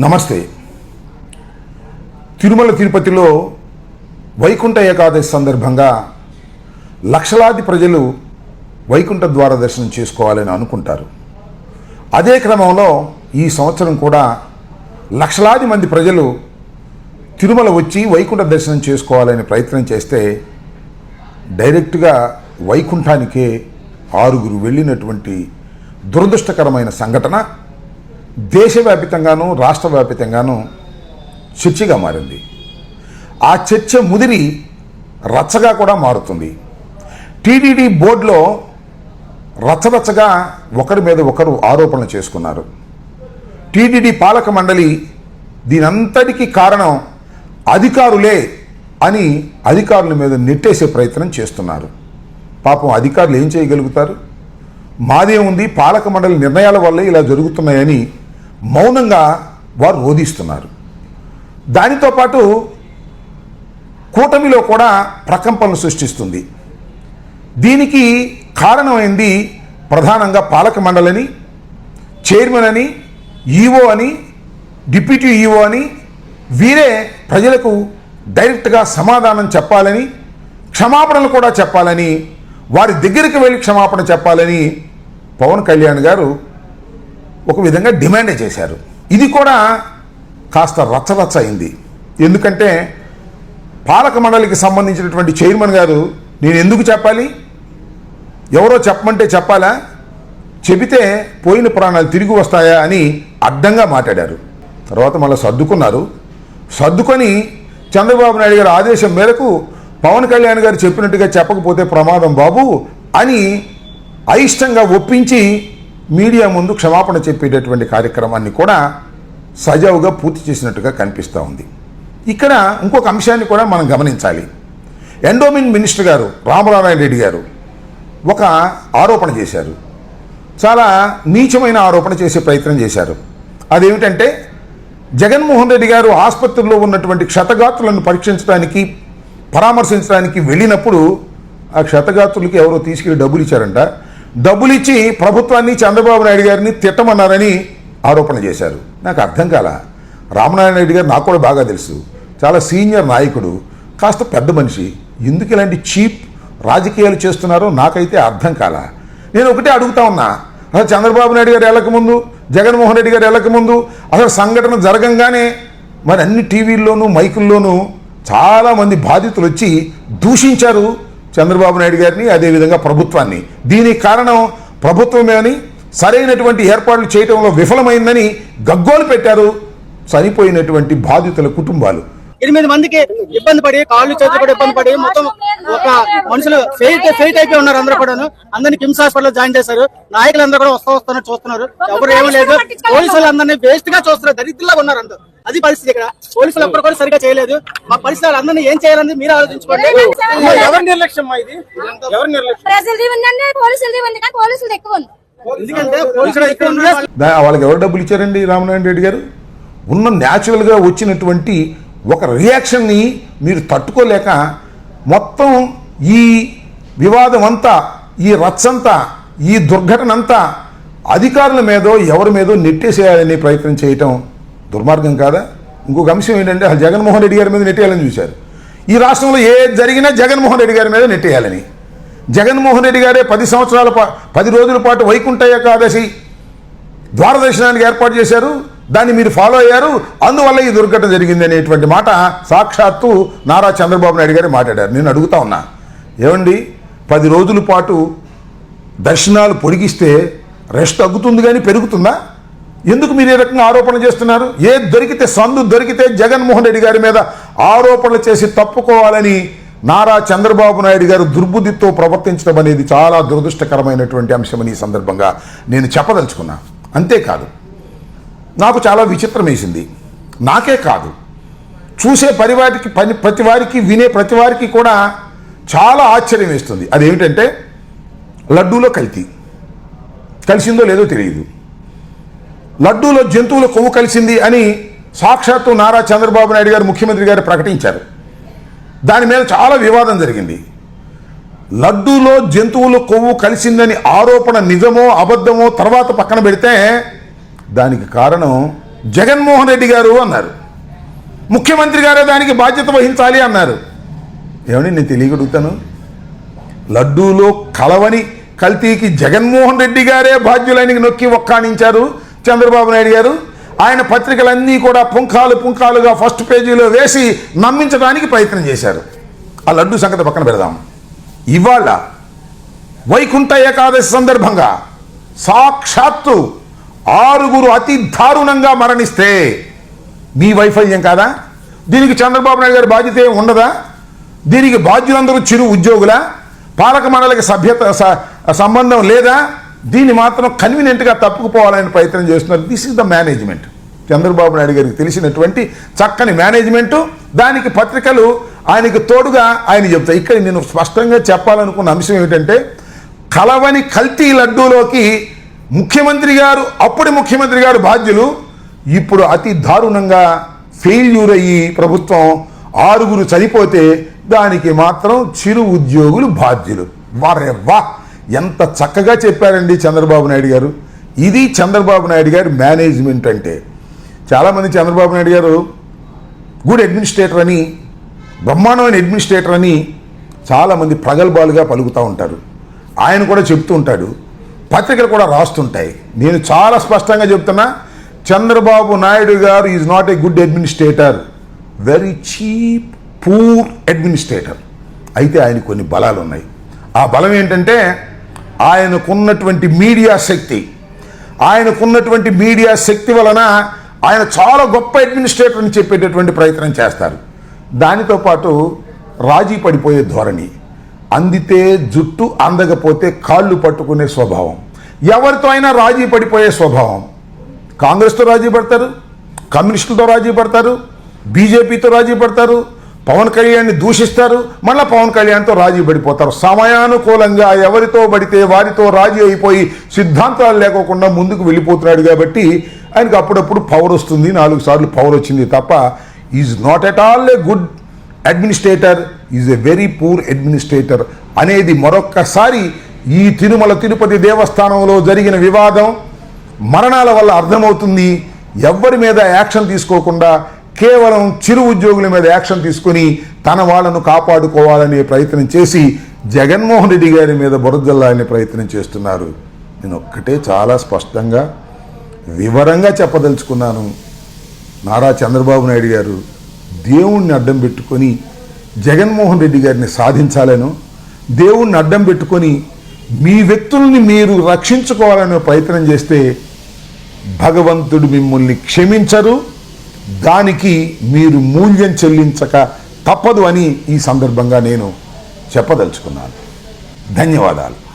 నమస్తే. తిరుమల తిరుపతిలో వైకుంఠ ఏకాదశి సందర్భంగా లక్షలాది ప్రజలు వైకుంఠ ద్వార దర్శనం చేసుకోవాలని అనుకుంటారు. అదే క్రమంలో ఈ సంవత్సరం కూడా లక్షలాది మంది ప్రజలు తిరుమల వచ్చి వైకుంఠ దర్శనం చేసుకోవాలని ప్రయత్నం చేస్తే డైరెక్ట్గా వైకుంఠానికే 6 వెళ్ళినటువంటి దురదృష్టకరమైన సంఘటన దేశవ్యాప్తంగానూ రాష్ట్ర వ్యాప్తంగానూ చర్చగా మారింది. ఆ చర్చ ముదిరి రచ్చగా కూడా మారుతుంది. టీటీడీ బోర్డులో రచ్చరచ్చగా ఒకరి మీద ఒకరు ఆరోపణలు చేసుకున్నారు. టీటీడీ పాలక మండలి దీనంతటికీ కారణం అధికారులే అని అధికారుల మీద నెట్టేసే ప్రయత్నం చేస్తున్నారు. పాపం అధికారులు ఏం చేయగలుగుతారు? మాదే ఉంది, పాలక మండలి నిర్ణయాల వల్లే ఇలా జరుగుతున్నాయని మౌనంగా వారు రోధిస్తున్నారు. దానితో పాటు కూటమిలో కూడా ప్రకంపనలు సృష్టిస్తుంది. దీనికి కారణమైంది ప్రధానంగా పాలక మండలిని, చైర్మన్ అని, ఈఓ అని, డిప్యూటీ ఈఓ అని వీరే ప్రజలకు డైరెక్ట్గా సమాధానం చెప్పాలని, క్షమాపణలు కూడా చెప్పాలని, వారి దగ్గరికి వెళ్ళి క్షమాపణ చెప్పాలని పవన్ కళ్యాణ్ గారు ఒక విధంగా డిమాండ్ చేశారు. ఇది కూడా కాస్త రచ్చరచ్చ అయింది. ఎందుకంటే పాలక మండలికి సంబంధించినటువంటి చైర్మన్ గారు నేను ఎందుకు చెప్పాలి, ఎవరో చెప్పమంటే చెప్పాలా, చెబితే పోయిన ప్రాణాలు తిరిగి వస్తాయా అని అడ్డంగా మాట్లాడారు. తర్వాత మళ్ళీ సర్దుకొని చంద్రబాబు నాయుడు గారి ఆదేశం మేరకు పవన్ కళ్యాణ్ గారు చెప్పినట్టుగా చెప్పకపోతే ప్రమాదం బాబు అని అయిష్టంగా ఒప్పించి మీడియా ముందు క్షమాపణ చెప్పేటటువంటి కార్యక్రమాన్ని కూడా సజావుగా పూర్తి చేసినట్టుగా కనిపిస్తూ ఉంది. ఇక్కడ ఇంకొక అంశాన్ని కూడా మనం గమనించాలి. ఎండోమెంట్ మినిస్టర్ గారు రామనారాయణ రెడ్డి గారు ఒక ఆరోపణ చేశారు. చాలా నీచమైన ఆరోపణ చేసే ప్రయత్నం చేశారు. అదేమిటంటే జగన్మోహన్ రెడ్డి గారు ఆసుపత్రిలో ఉన్నటువంటి క్షతగాత్రులను పరామర్శించడానికి వెళ్ళినప్పుడు ఆ క్షతగాత్రులకి ఎవరో తీసుకెళ్లి డబ్బులు ఇచ్చారంట. డబ్బులు ఇచ్చి ప్రభుత్వాన్ని, చంద్రబాబు నాయుడు గారిని తిట్టమన్నారని ఆరోపణ చేశారు. నాకు అర్థం కాల. రామనారాయణ రెడ్డి గారు నాకు కూడా బాగా తెలుసు, చాలా సీనియర్ నాయకుడు, కాస్త పెద్ద మనిషి. ఎందుకు ఇలాంటి చీప్ రాజకీయాలు చేస్తున్నారో నాకైతే అర్థం కాల. నేను ఒకటే అడుగుతా ఉన్నా, అసలు చంద్రబాబు నాయుడు గారు వెళ్ళకముందు, జగన్మోహన్ రెడ్డి గారు వెళ్ళకముందు అసలు సంఘటన జరగంగానే మరి అన్ని టీవీల్లోనూ మైకుల్లోనూ చాలామంది బాధితులు వచ్చి దూషించారు చంద్రబాబు నాయుడు గారిని, అదేవిధంగా ప్రభుత్వాన్ని. దీనికి కారణం ప్రభుత్వమేని, సరైనటువంటి ఏర్పాట్లు చేయడంలో విఫలమైందని గగ్గోలు పెట్టారు చనిపోయినటువంటి బాధితుల కుటుంబాలు. 8 మందికి ఇబ్బంది పడి, కాళ్ళు చేతులు కూడా ఇబ్బంది పడి, మొత్తం ఒక మనుషులు ఫెయిట్ అయిపోయి ఉన్నారు. అందరూ కూడా అందరినీ కిమ్స్ హాస్పిటల్ జాయిన్ చేశారు. నాయకులందరూ కూడా వస్తున్నారు, చూస్తున్నారు. ఎవరు ఏమీ లేదు. పోలీసులు అందరినీ వేస్ట్ గా చూస్తున్నారు, దరిద్రంగా ఉన్నారు అందరూ. అది పరిస్థితి. ఇక్కడ పోలీసులు ఎప్పుడు కూడా సరిగా చేయలేదు. మా పరిస్థితులు అందరినీ ఏం చేయాలని మీరు ఆలోచించుకోండి. ఎవరి నిర్లక్ష్యం ఇది? ఎవరి నిర్లక్ష్యం? ఎందుకంటే వాళ్ళకి ఎవరు డబ్బులు ఇచ్చారండి? రామనారాయణ రెడ్డి గారు ఉన్న న్యాచురల్గా వచ్చినటువంటి ఒక రియాక్షన్ని మీరు తట్టుకోలేక మొత్తం ఈ వివాదం అంతా, ఈ రచ్చంతా, ఈ దుర్ఘటన అంతా అధికారుల మీదో ఎవరి మీదో నెట్టేసేయాలనే ప్రయత్నం చేయటం దుర్మార్గం కాదా? ఇంకొక అంశం ఏంటంటే అసలు జగన్మోహన్ రెడ్డి గారి మీద నెట్టేయాలని చూశారు. ఈ రాష్ట్రంలో ఏది జరిగినా జగన్మోహన్ రెడ్డి గారి మీద నెట్టేయాలని. జగన్మోహన్ రెడ్డి గారే 10 రోజుల పాటు వైకుంఠ ఏకాదశి ద్వార దర్శనానికి ఏర్పాటు చేశారు. దాన్ని మీరు ఫాలో అయ్యారు, అందువల్ల ఈ దుర్ఘటన జరిగింది అనేటువంటి మాట సాక్షాత్తు నారా చంద్రబాబు నాయుడు గారే మాట్లాడారు. నేను అడుగుతా ఉన్నా, ఏమండి 10 రోజుల పాటు దర్శనాలు పొడిగిస్తే రెస్ట్ తగ్గుతుంది కానీ పెరుగుతుందా? ఎందుకు మీరు ఏ రకంగా ఆరోపణ చేస్తున్నారు? సందు దొరికితే జగన్మోహన్ రెడ్డి గారి మీద ఆరోపణలు చేసి తప్పుకోవాలని నారా చంద్రబాబు నాయుడు గారు దుర్బుద్ధితో ప్రవర్తించడం అనేది చాలా దురదృష్టకరమైనటువంటి అంశమని ఈ సందర్భంగా నేను చెప్పదలుచుకున్నా. అంతేకాదు, నాకు చాలా విచిత్రం వేసింది. నాకే కాదు, చూసే ప్రతి వారికి, వినే ప్రతి వారికి కూడా చాలా ఆశ్చర్యం వేస్తుంది. అదేమిటంటే లడ్డూలో కలిసిందో లేదో తెలియదు. లడ్డూలో జంతువుల కొవ్వు కలిసింది అని సాక్షాత్తు నారా చంద్రబాబు నాయుడు గారు, ముఖ్యమంత్రి గారు ప్రకటించారు. దాని మీద చాలా వివాదం జరిగింది. లడ్డూలో జంతువుల కొవ్వు కలిసిందని ఆరోపణ నిజమో అబద్ధమో తర్వాత పక్కన పెడితే దానికి కారణం జగన్మోహన్ రెడ్డి గారు అన్నారు, ముఖ్యమంత్రి గారే దానికి బాధ్యత వహించాలి అన్నారు. ఏమని నేను తెలియగలుగుతాను? లడ్డూలో కలవని కల్తీకి జగన్మోహన్ రెడ్డి గారే బాధ్యులని నొక్కి ఒక్కాణించారు చంద్రబాబు నాయుడు గారు. ఆయన పత్రికలన్నీ కూడా పుంఖాలుగా ఫస్ట్ పేజీలో వేసి నమ్మించడానికి ప్రయత్నం చేశారు. ఆ లడ్డు సంగతి పక్కన పెడదాం. ఇవాళ వైకుంఠ ఏకాదశి సందర్భంగా సాక్షాత్తు 6 అతి దారుణంగా మరణిస్తే మీ వైఫల్యం కాదా? దీనికి చంద్రబాబు నాయుడు గారి బాధ్యత ఏమి ఉండదా? దీనికి బాధ్యులందరూ చిరు ఉద్యోగులా? పాలక మండలికి సంబంధం లేదా? దీన్ని మాత్రం కన్వీనియంట్గా తప్పుకుపోవాలని ప్రయత్నం చేస్తున్నారు. This is the management. Chandrababu Naidu గారికి తెలిసినటువంటి చక్కని మేనేజ్మెంటు. దానికి పత్రికలు ఆయనకి తోడుగా ఆయన చెప్తాయి. ఇక్కడ నేను స్పష్టంగా చెప్పాలనుకున్న అంశం ఏమిటంటే, కలవని కల్తీ లడ్డూలోకి అప్పటి ముఖ్యమంత్రి గారు బాధ్యులు. ఇప్పుడు అతి దారుణంగా ఫెయిల్యూర్ అయ్యి ప్రభుత్వం 6 చనిపోతే దానికి మాత్రం చిరు ఉద్యోగులు బాధ్యులు. వారెవ్వా, ఎంత చక్కగా చెప్పారండి చంద్రబాబు నాయుడు గారు. ఇది చంద్రబాబు నాయుడు గారి మేనేజ్మెంట్ అంటే. చాలామంది చంద్రబాబు నాయుడు గారు గుడ్ అడ్మినిస్ట్రేటర్ అని, బ్రహ్మాండమైన అడ్మినిస్ట్రేటర్ అని చాలామంది ప్రగల్భాలుగా పలుకుతూ ఉంటారు. ఆయన కూడా చెప్తూ ఉంటాడు, పత్రికలు కూడా రాస్తుంటాయి. నేను చాలా స్పష్టంగా చెప్తున్నా, చంద్రబాబు నాయుడు గారు is not a good administrator, very cheap poor administrator. అయితే ఆయన కొన్ని బలాలు ఉన్నాయి. ఆ బలం ఏంటంటే ఆయనకున్నటువంటి మీడియా శక్తి వలన ఆయన చాలా గొప్ప అడ్మినిస్ట్రేటర్ అని చెప్పేటటువంటి ప్రయత్నం చేస్తారు. దానితో పాటు రాజీ పడిపోయే ధోరణి, అందితే జుట్టు అందకపోతే కాళ్ళు పట్టుకునే స్వభావం, ఎవరితో అయినా రాజీ పడిపోయే స్వభావం. కాంగ్రెస్తో రాజీ పడతారు, కమ్యూనిస్టులతో రాజీ పడతారు, బీజేపీతో రాజీ పడతారు, పవన్ కళ్యాణ్ని దూషిస్తారు, మళ్ళీ పవన్ కళ్యాణ్తో రాజీ పడిపోతారు. సమయానుకూలంగా ఎవరితో పడితే వారితో రాజీ అయిపోయి సిద్ధాంతాలు లేకోకుండా ముందుకు వెళ్ళిపోతున్నాడు. కాబట్టి ఆయనకు అప్పుడప్పుడు పవర్ వస్తుంది, 4 సార్లు పవర్ వచ్చింది తప్ప is not at all a good administrator, is a very poor administrator అనేది మరొక్కసారి ఈ తిరుపతి దేవస్థానంలో జరిగిన వివాదం, మరణాల వల్ల అర్థమవుతుంది. ఎవ్వరి మీద యాక్షన్ తీసుకోకుండా కేవలం చిరు ఉద్యోగుల మీద యాక్షన్ తీసుకొని తన వాళ్ళను కాపాడుకోవాలనే ప్రయత్నం చేసి జగన్మోహన్ రెడ్డి గారి మీద బురదజల్లాలనే ప్రయత్నం చేస్తున్నారు. నేను ఒక్కటే చాలా స్పష్టంగా వివరంగా చెప్పదలుచుకున్నాను. నారా చంద్రబాబు నాయుడు గారు దేవుణ్ణి అడ్డం పెట్టుకొని జగన్మోహన్ రెడ్డి గారిని సాధించాలను, దేవుణ్ణి అడ్డం పెట్టుకొని మీ వ్యక్తుల్ని మీరు రక్షించుకోవాలనే ప్రయత్నం చేస్తే భగవంతుడు మిమ్మల్ని క్షమించరు. దానికి మీరు మూల్యం చెల్లించక తప్పదు అని ఈ సందర్భంగా నేను చెప్పదలుచుకున్నాను. ధన్యవాదాలు.